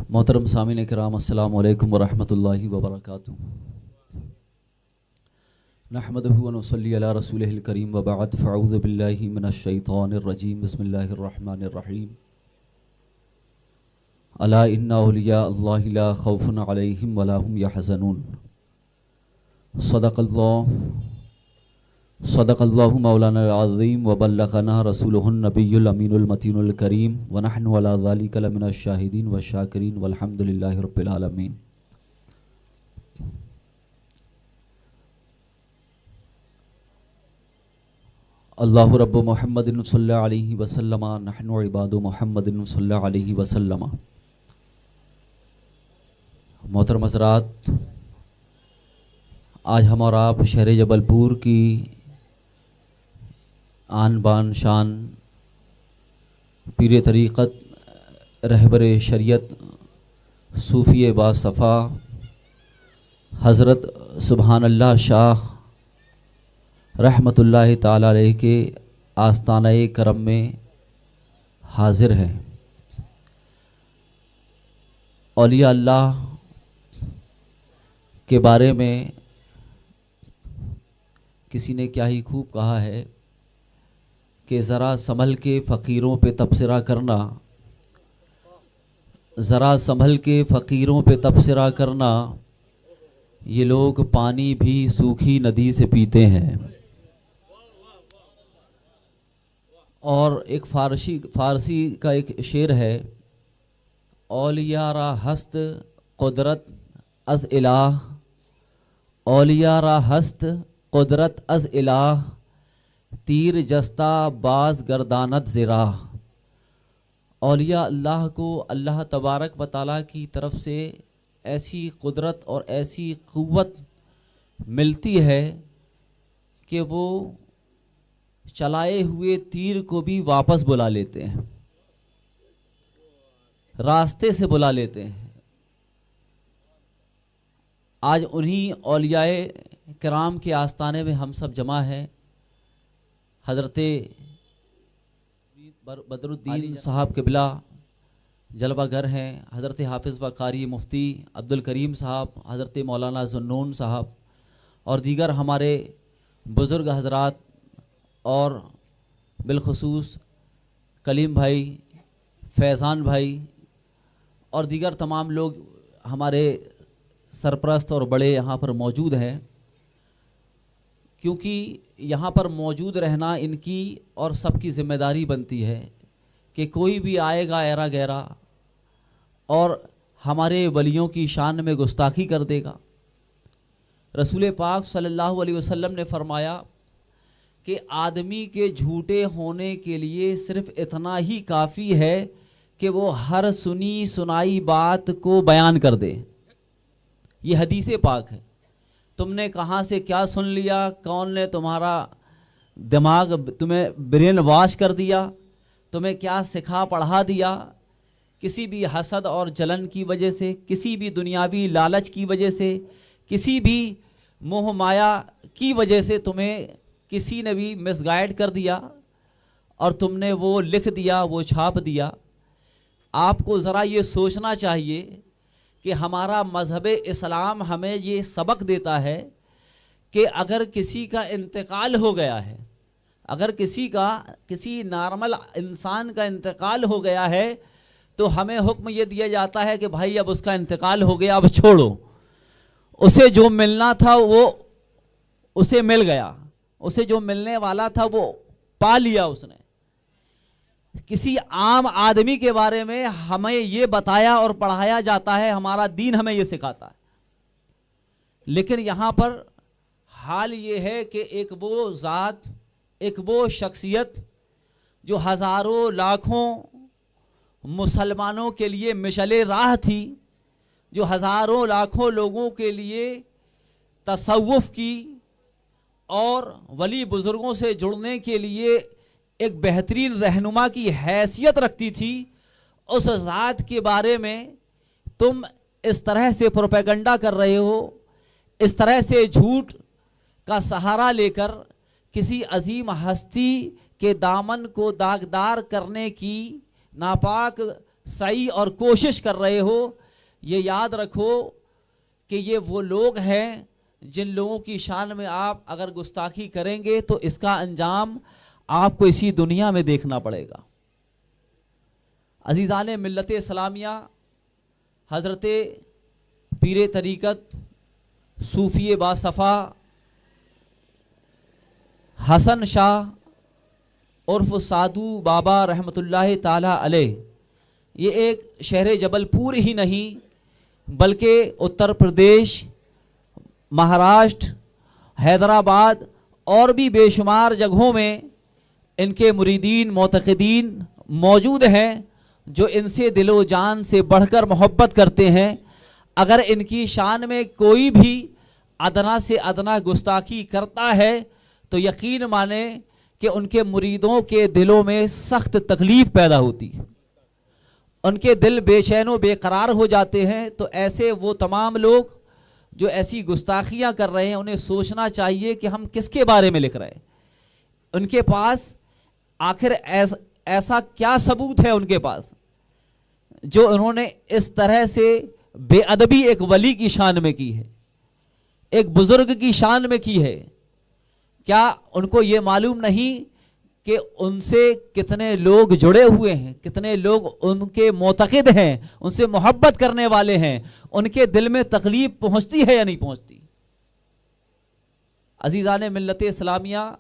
मोहतरम सामीन किराम अस्सलामु अलैकुम वरहमतुल्लाहि वबरकातुहू। नहमदुहु व नुसल्ली अला रसूलिहिल करीम व बअद फ़अऊज़ु बिल्लाहि मिनश शैतानिर रजीम बिस्मिल्लाहिर रहमानिर रहीम। अला इन्ना औलिया अल्लाहि ला खौफुन अलैहिम वला हुम यहज़नून। सदक़ल्लाहु मौलाना अज़ीम व बल्लग़ना रसूलुहुन नबियुल अमीनुल मतीनुल करीम व नहनु अला ज़ालिका लमिनश शाहिदीन व शाकिरीन वल्हम्दुलिल्लाहि रब्बिल आलमीन। अल्लाहु रब्बु मुहम्मदिन सल्लल्लाहु अलैहि वसल्लम नहनु इबादु मुहम्मदिन सल्लल्लाहु अलैहि वसल्लम। मोहतरम हज़रात, आज हम और आप शहर जबलपुर की आन बान शान पीर तरीक़त रहबर शरीयत सूफ़ी बासफ़ा हज़रत सुबहान अल्लाह शाह रहमतुल्लाहि ताला अलैह के आस्ताना-ए करम में हाजिर हैं। औलिया अल्लाह के बारे में किसी ने क्या ही खूब कहा है कि ज़रा संभल के फ़कीरों पे तबसरा करना, ज़रा संभल के फ़कीरों पे तबसरा करना, ये लोग पानी भी सूखी नदी से पीते हैं। और एक फ़ारसी का एक शेर है, औलिया रा हस्त कुदरत अज़ इलाह, औलिया रा हस्त कुदरत अज़ इलाह, तीर जस्ता बाज गर्दानत ज़िराह। औलिया अल्लाह को अल्लाह तबारक व तआला की तरफ से ऐसी कुदरत और ऐसी क़ुव्वत मिलती है कि वो चलाए हुए तीर को भी वापस बुला लेते हैं, रास्ते से बुला लेते हैं। आज उन्हीं औलियाए किराम के आस्ताने में हम सब जमा हैं। हज़रत बदरुद्दीन साहब क़िबला जलवागर हैं, हज़रत हाफिज़ व कारी मुफ्ती अब्दुल करीम साहब, हज़रत मौलाना ज़ुन्नून साहब और दीगर हमारे बुज़ुर्ग हज़रात और बिलखुसूस कलीम भाई, फैज़ान भाई और दीगर तमाम लोग हमारे सरपरस्त और बड़े यहाँ पर मौजूद हैं। क्योंकि यहाँ पर मौजूद रहना इनकी और सबकी ज़िम्मेदारी बनती है कि कोई भी आएगा ऐरा गैरा और हमारे वलियों की शान में गुस्ताखी कर देगा। रसूल पाक सल्लल्लाहु अलैहि वसल्लम ने फरमाया कि आदमी के झूठे होने के लिए सिर्फ़ इतना ही काफ़ी है कि वो हर सुनी सुनाई बात को बयान कर दे। ये हदीस पाक है। तुमने कहाँ से क्या सुन लिया, कौन ने तुम्हारा दिमाग, तुम्हें ब्रेन वॉश कर दिया, तुम्हें क्या सिखा पढ़ा दिया, किसी भी हसद और जलन की वजह से, किसी भी दुनियावी लालच की वजह से, किसी भी मोह माया की वजह से तुम्हें किसी ने भी मिसगाइड कर दिया और तुमने वो लिख दिया, वो छाप दिया। आपको ज़रा ये सोचना चाहिए कि हमारा मज़हब इस्लाम हमें ये सबक देता है कि अगर किसी का इंतकाल हो गया है, अगर किसी नॉर्मल इंसान का इंतकाल हो गया है तो हमें हुक्म ये दिया जाता है कि भाई अब उसका इंतकाल हो गया, अब छोड़ो। उसे जो मिलना था वो उसे मिल गया, उसे जो मिलने वाला था वो पा लिया उसने। किसी आम आदमी के बारे में हमें ये बताया और पढ़ाया जाता है, हमारा दीन हमें ये सिखाता है। लेकिन यहाँ पर हाल ये है कि एक वो ज़ात, एक वो शख्सियत जो हज़ारों लाखों मुसलमानों के लिए मिशले राह थी, जो हज़ारों लाखों लोगों के लिए तसव्वुफ़ की और वली बुज़ुर्गों से जुड़ने के लिए एक बेहतरीन रहनुमा की हैसियत रखती थी, उस ज़ात के बारे में तुम इस तरह से प्रोपेगेंडा कर रहे हो, इस तरह से झूठ का सहारा लेकर किसी अजीम हस्ती के दामन को दागदार करने की नापाक सही और कोशिश कर रहे हो, ये याद रखो कि ये वो लोग हैं जिन लोगों की शान में आप अगर गुस्ताखी करेंगे तो इसका अंजाम आपको इसी दुनिया में देखना पड़ेगा। अजीज़ान मिल्लत इस्लामिया, हज़रत पीर तरीक़त सूफ़ी बासफ़ा हसन शाह उर्फ साधु बाबा रहमतुल्लाह ताला अलैह, ये एक शहर जबलपुर ही नहीं बल्कि उत्तर प्रदेश, महाराष्ट्र, हैदराबाद और भी बेशुमार जगहों में इनके मुरीदीन मोतक़दीन मौजूद हैं जो इनसे दिलो जान से बढ़कर मोहब्बत करते हैं। अगर इनकी शान में कोई भी अदना से अदना गुस्ताखी करता है तो यकीन माने कि उनके मुरीदों के दिलों में सख्त तकलीफ़ पैदा होती है, उनके दिल बेचैन व बेकरार हो जाते हैं। तो ऐसे वो तमाम लोग जो ऐसी गुस्ताखियाँ कर रहे हैं, उन्हें सोचना चाहिए कि हम किसके बारे में लिख रहे हैं। उनके पास आखिर ऐसा क्या सबूत है उनके पास जो उन्होंने इस तरह से बेअदबी एक वली की शान में की है, एक बुजुर्ग की शान में की है। क्या उनको ये मालूम नहीं कि उनसे कितने लोग जुड़े हुए हैं, कितने लोग उनके मोतक़िद हैं, उनसे मोहब्बत करने वाले हैं, उनके दिल में तकलीफ़ पहुंचती है या नहीं पहुंचती। अज़ीज़ान मिल्लत इस्लामिया,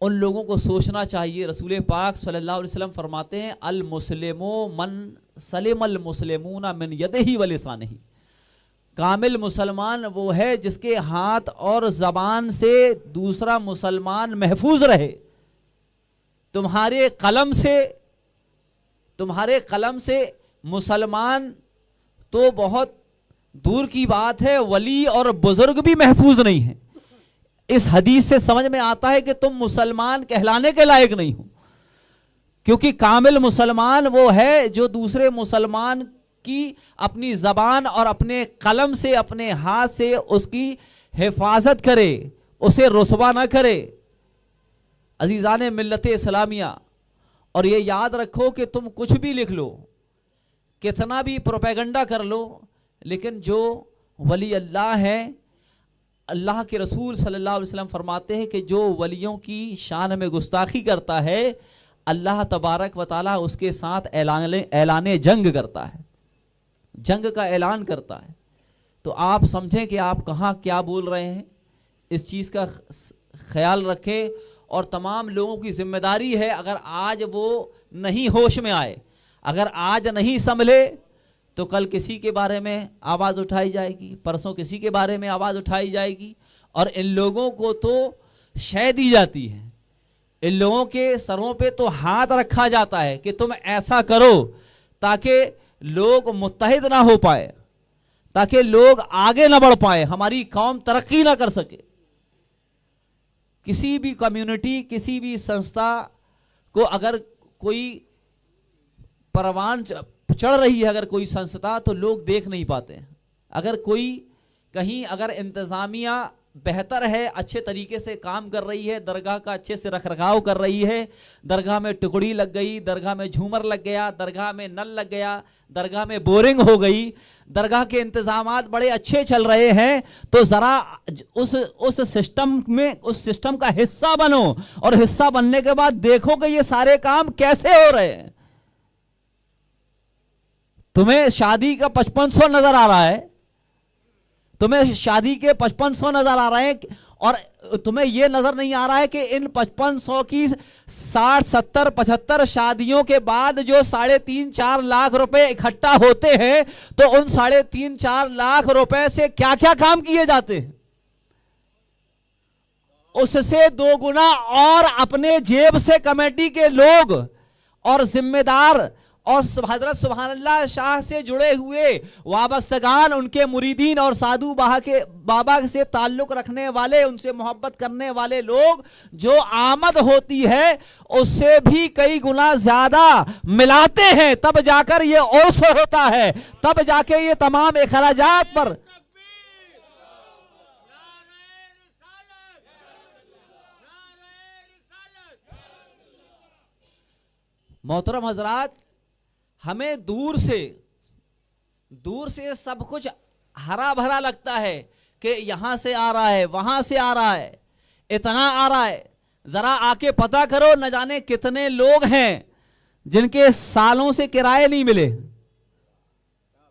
उन लोगों को सोचना चाहिए। रसूल पाक सल्लल्लाहु अलैहि वसल्लम फरमाते हैं, अल मुस्लिमो मन सलिमल मुस्लिमूना मिन यदिही व लिसानिही, कामिल मुसलमान वो है जिसके हाथ और ज़बान से दूसरा मुसलमान महफूज रहे। तुम्हारे कलम से मुसलमान तो बहुत दूर की बात है, वली और बुजुर्ग भी महफूज नहीं है। इस हदीस से समझ में आता है कि तुम मुसलमान कहलाने के लायक नहीं हो, क्योंकि कामिल मुसलमान वो है जो दूसरे मुसलमान की अपनी ज़बान और अपने कलम से, अपने हाथ से उसकी हिफाजत करे, उसे रुसवा ना करे। अजीज़ान मिल्लत इस्लामिया, और ये याद रखो कि तुम कुछ भी लिख लो, कितना भी प्रोपेगेंडा कर लो, लेकिन जो वली अल्लाह हैं, अल्लाह के रसूल सल्लल्लाहु अलैहि वसल्लम फरमाते हैं कि जो वलियों की शान में गुस्ताखी करता है, अल्लाह तबारक व ताला उसके साथ ऐलान जंग करता है, जंग का ऐलान करता है। तो आप समझें कि आप कहाँ क्या बोल रहे हैं, इस चीज़ का ख्याल रखें। और तमाम लोगों की जिम्मेदारी है, अगर आज वो नहीं होश में आए, अगर आज नहीं संभले, तो कल किसी के बारे में आवाज़ उठाई जाएगी, परसों किसी के बारे में आवाज़ उठाई जाएगी। और इन लोगों को तो शय दी जाती है, इन लोगों के सरों पे तो हाथ रखा जाता है कि तुम ऐसा करो ताकि लोग मुत्तहिद ना हो पाए, ताकि लोग आगे ना बढ़ पाए, हमारी कौम तरक्की ना कर सके। किसी भी कम्युनिटी, किसी भी संस्था को अगर कोई परवान चढ़ रही है, अगर कोई संस्था, तो लोग देख नहीं पाते हैं। अगर कोई कहीं अगर इंतज़ामिया बेहतर है, अच्छे तरीके से काम कर रही है, दरगाह का अच्छे से रखरखाव कर रही है, दरगाह में टुकड़ी लग गई, दरगाह में झूमर लग गया, दरगाह में नल लग गया, दरगाह में बोरिंग हो गई, दरगाह के इंतजामात बड़े अच्छे चल रहे हैं, तो ज़रा उस सिस्टम में, उस सिस्टम का हिस्सा बनो, और हिस्सा बनने के बाद देखो कि ये सारे काम कैसे हो रहे हैं। तुम्हें शादी का 5500 नजर आ रहा है, तुम्हें शादी के 5500 नजर आ रहे हैं, और तुम्हें यह नजर नहीं आ रहा है कि इन 5500 की 60, 70, 75 शादियों के बाद जो 3.5-4 लाख रुपए इकट्ठा होते हैं, तो उन 3.5-4 लाख रुपए से क्या क्या काम किए जाते हैं, उससे 2 गुना और अपने जेब से कमेटी के लोग और जिम्मेदार और हजरत सुभानअल्लाह शाह से जुड़े हुए वाबस्तगान, उनके मुरीदीन और साधु बाबा से ताल्लुक रखने वाले, उनसे मोहब्बत करने वाले लोग, जो आमद होती है उससे भी कई गुना ज्यादा मिलाते हैं, तब जाकर ये उर्स होता है, तब जाके ये तमाम अखराजात पर। मोहतरम हजरात, हमें दूर से सब कुछ हरा भरा लगता है कि यहां से आ रहा है, वहां से आ रहा है, इतना आ रहा है। जरा आके पता करो, न जाने कितने लोग हैं जिनके सालों से किराए नहीं मिले,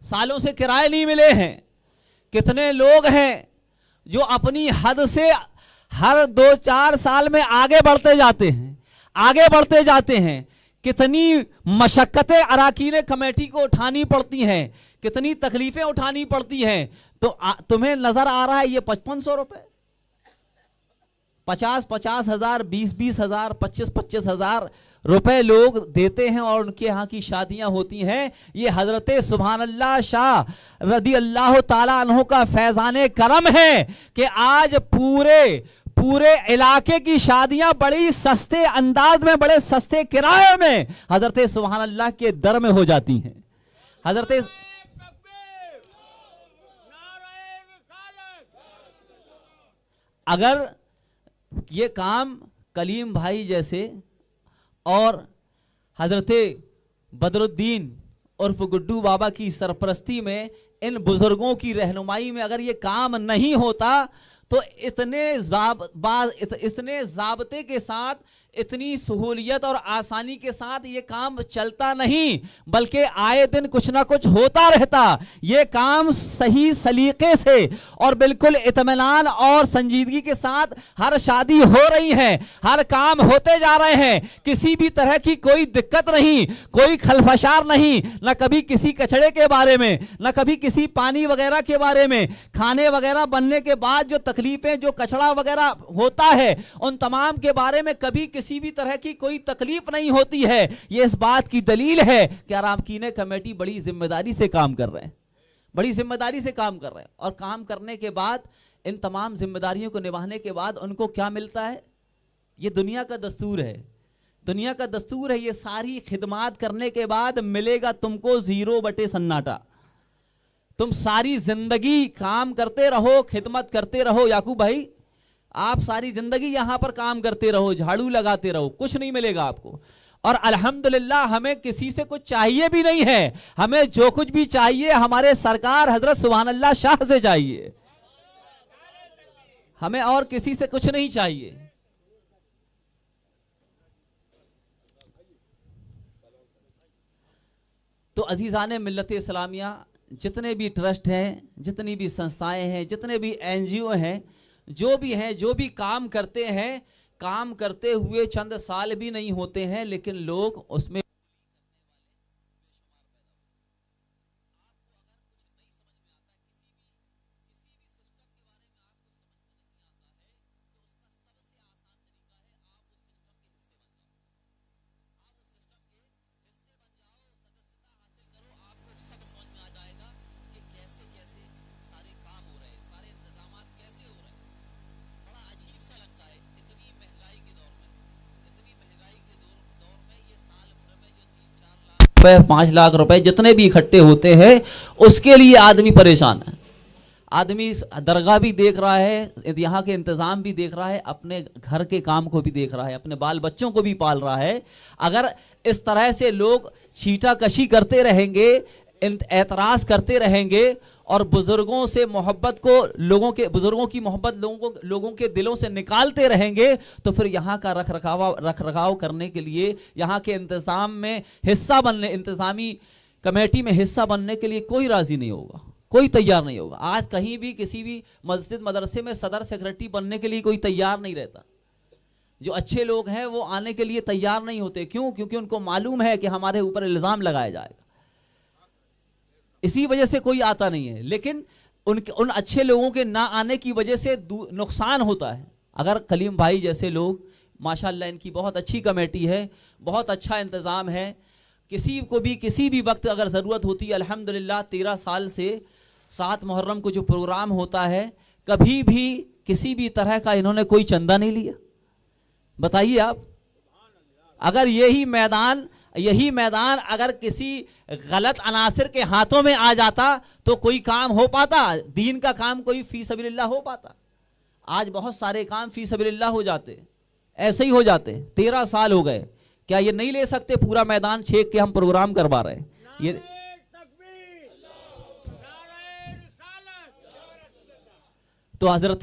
सालों से किराए नहीं मिले हैं। कितने लोग हैं जो अपनी हद से हर 2-4 साल में आगे बढ़ते जाते हैं, आगे बढ़ते जाते हैं। कितनी मशक्कतें अराकीन कमेटी को उठानी पड़ती हैं, कितनी तकलीफें उठानी पड़ती हैं। तो तुम्हें नजर आ रहा है ये 5500 रुपए, 50-50 हजार, 20-20 हजार, 25-25 हजार रुपए लोग देते हैं और उनके यहाँ की शादियां होती हैं। ये हजरत सुभान अल्लाह शाह रदी अल्लाह ताला अन्हु का फैजाने करम है कि आज पूरे इलाके की शादियां बड़ी सस्ते अंदाज में, बड़े सस्ते किराए में हजरत सुभान अल्लाह के दर में हो जाती हैं। हजरत अगर ये काम कलीम भाई जैसे और हजरत बदरुद्दीन उर्फ गुड्डू बाबा की सरपरस्ती में, इन बुजुर्गों की रहनुमाई में अगर ये काम नहीं होता तो इतने ज़ाब्ते के साथ, इतनी सहूलियत और आसानी के साथ ये काम चलता नहीं, बल्कि आए दिन कुछ ना कुछ होता रहता। ये काम सही सलीके से और बिल्कुल इत्मीनान और संजीदगी के साथ हर शादी हो रही है, हर काम होते जा रहे हैं, किसी भी तरह की कोई दिक्कत नहीं, कोई खलफशार नहीं, न कभी किसी कचड़े के बारे में, न कभी किसी पानी वगैरह के बारे में। खाने वगैरह बनने के बाद जो तकलीफें, जो कचड़ा वगैरह होता है, उन तमाम के बारे में कभी किसी भी तरह की कोई तकलीफ नहीं होती है। यह इस बात की दलील है कि अराकीन कमेटी बड़ी जिम्मेदारी से काम कर रहे हैं, बड़ी जिम्मेदारी से काम कर रहे हैं। और काम करने के बाद, इन तमाम जिम्मेदारियों को निभाने के बाद उनको क्या मिलता है? ये दुनिया का दस्तूर है, दुनिया का दस्तूर है। ये सारी खिदमात करने के बाद मिलेगा तुमको 0 बटे सन्नाटा। तुम सारी जिंदगी काम करते रहो, खिदमत करते रहो। याकूब भाई, आप सारी जिंदगी यहां पर काम करते रहो, झाड़ू लगाते रहो, कुछ नहीं मिलेगा आपको। और अल्हम्दुलिल्लाह हमें किसी से कुछ चाहिए भी नहीं है। हमें जो कुछ भी चाहिए हमारे सरकार हजरत सुभान अल्लाह शाह से चाहिए, हमें और किसी से कुछ नहीं चाहिए। तो अजीज़ाने मिल्लत इस्लामिया, जितने भी ट्रस्ट हैं, जितनी भी संस्थाएं हैं, जितने भी NGO हैं, जो भी हैं, जो भी काम करते हैं, काम करते हुए चंद साल भी नहीं होते हैं, लेकिन लोग उसमें रुपए, 5 लाख रुपए जितने भी इकट्ठे होते हैं, उसके लिए आदमी परेशान है। आदमी दरगाह भी देख रहा है, यहाँ के इंतज़ाम भी देख रहा है, अपने घर के काम को भी देख रहा है, अपने बाल बच्चों को भी पाल रहा है। अगर इस तरह से लोग छीटाकशी करते रहेंगे, एतराज़ करते रहेंगे और बुजुर्गों से मोहब्बत को, बुजुर्गों की मोहब्बत लोगों के दिलों से निकालते रहेंगे, तो फिर यहाँ का रख रखाव करने के लिए, यहाँ के इंतज़ाम में हिस्सा बनने, इंतज़ामी कमेटी में हिस्सा बनने के लिए कोई राज़ी नहीं होगा, कोई तैयार नहीं होगा। आज कहीं भी किसी भी मस्जिद मदरसे में सदर सेक्रेटरी बनने के लिए कोई तैयार नहीं रहता। जो अच्छे लोग हैं वो आने के लिए तैयार नहीं होते। क्यों? क्योंकि उनको मालूम है कि हमारे ऊपर इल्ज़ाम लगाया जाएगा, इसी वजह से कोई आता नहीं है। लेकिन उन अच्छे लोगों के ना आने की वजह से नुकसान होता है। अगर कलीम भाई जैसे लोग, माशाअल्लाह इनकी बहुत अच्छी कमेटी है, बहुत अच्छा इंतज़ाम है, किसी को भी किसी भी वक्त अगर ज़रूरत होती है, अल्हम्दुलिल्लाह 13 साल से 7 मुहर्रम को जो प्रोग्राम होता है, कभी भी किसी भी तरह का इन्होंने कोई चंदा नहीं लिया। बताइए आप, अगर यही मैदान अगर किसी गलत अनासिर के हाथों में आ जाता तो कोई काम हो पाता? दीन का काम कोई फी सबिलिल्लाह हो पाता? आज बहुत सारे काम फी सबिलिल्लाह हो जाते, ऐसे ही हो जाते। 13 साल हो गए, क्या ये नहीं ले सकते? पूरा मैदान छेक के हम प्रोग्राम करवा रहे हैं, ये तो हजरत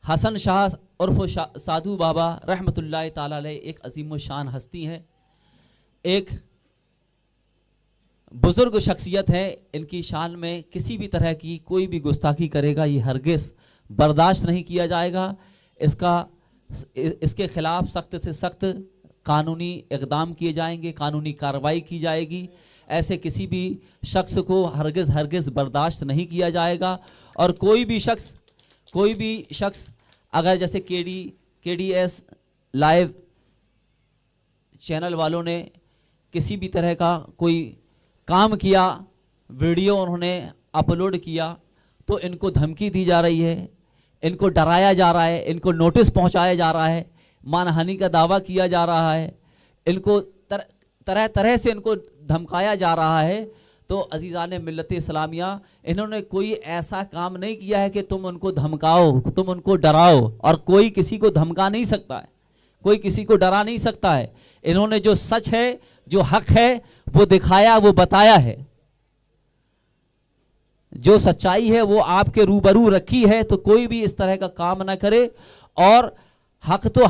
हसन शाह उर्फ साधु बाबा रहमतुल्लाह ताला अलैह एक अजीम शान हस्ती हैं, एक बुजुर्ग शख्सियत है। इनकी शान में किसी भी तरह की कोई भी गुस्ताखी करेगा ये हरगिज़ बर्दाश्त नहीं किया जाएगा। इसके खिलाफ सख्त से सख्त कानूनी इक़दाम किए जाएंगे, कानूनी कार्रवाई की जाएगी। ऐसे किसी भी शख्स को हरगिज़ बर्दाश्त नहीं किया जाएगा। और कोई भी शख्स अगर जैसे KDS लाइव चैनल वालों ने किसी भी तरह का कोई काम किया, वीडियो उन्होंने अपलोड किया, तो इनको धमकी दी जा रही है, इनको डराया जा रहा है, इनको नोटिस पहुंचाया जा रहा है, मानहानि का दावा किया जा रहा है, इनको तरह तरह से इनको धमकाया जा रहा है। तो अजीज़ान मिल्लत इस्लामिया, इन्होंने कोई ऐसा काम नहीं किया है कि तुम उनको धमकाओ, तुम उनको डराओ, और कोई किसी को धमका नहीं सकता है, कोई किसी को डरा नहीं सकता है। इन्होंने जो सच है, जो हक है, वो दिखाया, वो बताया है। जो सच्चाई है वो आपके रूबरू रखी है। तो कोई भी इस तरह का काम ना करे। और हक तो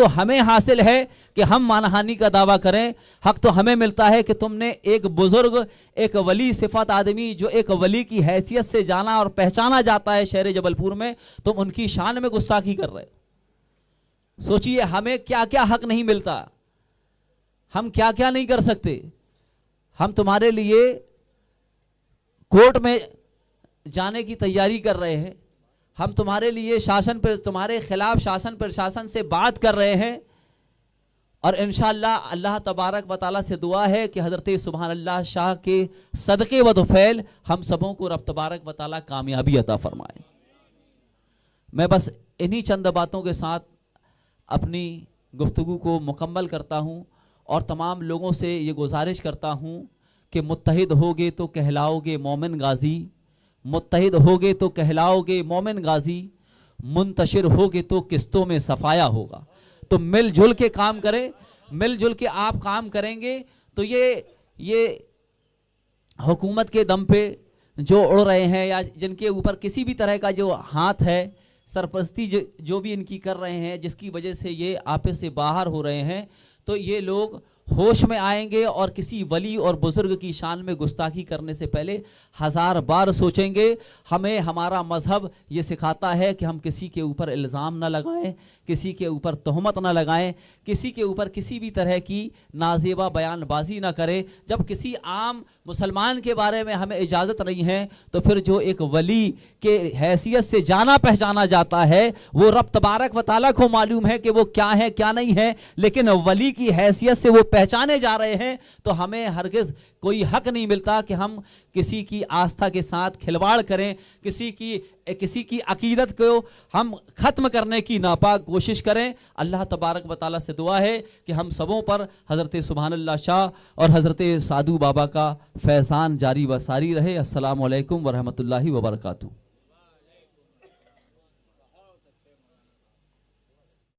हमें हासिल है कि हम मानहानि का दावा करें। हक तो हमें मिलता है कि तुमने एक बुजुर्ग, एक वली सिफत आदमी, जो एक वली की हैसियत से जाना और पहचाना जाता है शहर जबलपुर में, तुम उनकी शान में गुस्ताखी कर रहे। सोचिए हमें क्या क्या हक नहीं मिलता, हम क्या क्या नहीं कर सकते। हम तुम्हारे लिए कोर्ट में जाने की तैयारी कर रहे हैं, हम तुम्हारे लिए तुम्हारे खिलाफ शासन प्रशासन से बात कर रहे हैं। और इंशाअल्लाह अल्लाह तबारक व तआला से दुआ है कि हज़रत सुभान अल्लाह शाह के सदक़े व दुफ़ैल हम सबों को रब तबारक व तआला कामयाबी अता फरमाए। मैं बस इन्हीं चंद बातों के साथ अपनी गुफ्तगू को मुकम्मल करता हूँ और तमाम लोगों से ये गुजारिश करता हूँ कि मुत्तहिद होगे तो कहलाओगे मोमिन गाजी, मुत्तहिद होगे तो कहलाओगे मोमिन गाजी, मुंतशिर होगे तो किस्तों में सफाया होगा। तो मिलजुल के काम करें, मिलजुल के आप काम करेंगे तो ये हुकूमत के दम पे जो उड़ रहे हैं या जिनके ऊपर किसी भी तरह का जो हाथ है, सरपरस्ती जो भी इनकी कर रहे हैं, जिसकी वजह से ये आपस से बाहर हो रहे हैं, तो ये लोग होश में आएंगे और किसी वली और बुजुर्ग की शान में गुस्ताखी करने से पहले 1000 बार सोचेंगे। हमें हमारा मजहब ये सिखाता है कि हम किसी के ऊपर इल्ज़ाम ना लगाएं, किसी के ऊपर तहमत ना लगाएं, किसी के ऊपर किसी भी तरह की नाजेबा बयानबाजी ना करें। जब किसी आम मुसलमान के बारे में हमें इजाज़त नहीं है, तो फिर जो एक वली के हैसियत से जाना पहचाना जाता है, वो रब तबारक व तआला को मालूम है कि वो क्या है क्या नहीं है, लेकिन वली की हैसियत से वो पहचाने जा रहे हैं। तो हमें हरगिज़ कोई हक नहीं मिलता कि हम किसी की आस्था के साथ खिलवाड़ करें, किसी की अकीदत को हम ख़त्म करने की नापाक कोशिश करें। अल्लाह तबारक व तआला से दुआ है कि हम सबों पर हज़रत सुभान अल्लाह शाह और हज़रत साधु बाबा का फैज़ान जारी व सारी रहे। अस्सलामु अलैकुम व रहमतुल्लाहि व बरकातुहू।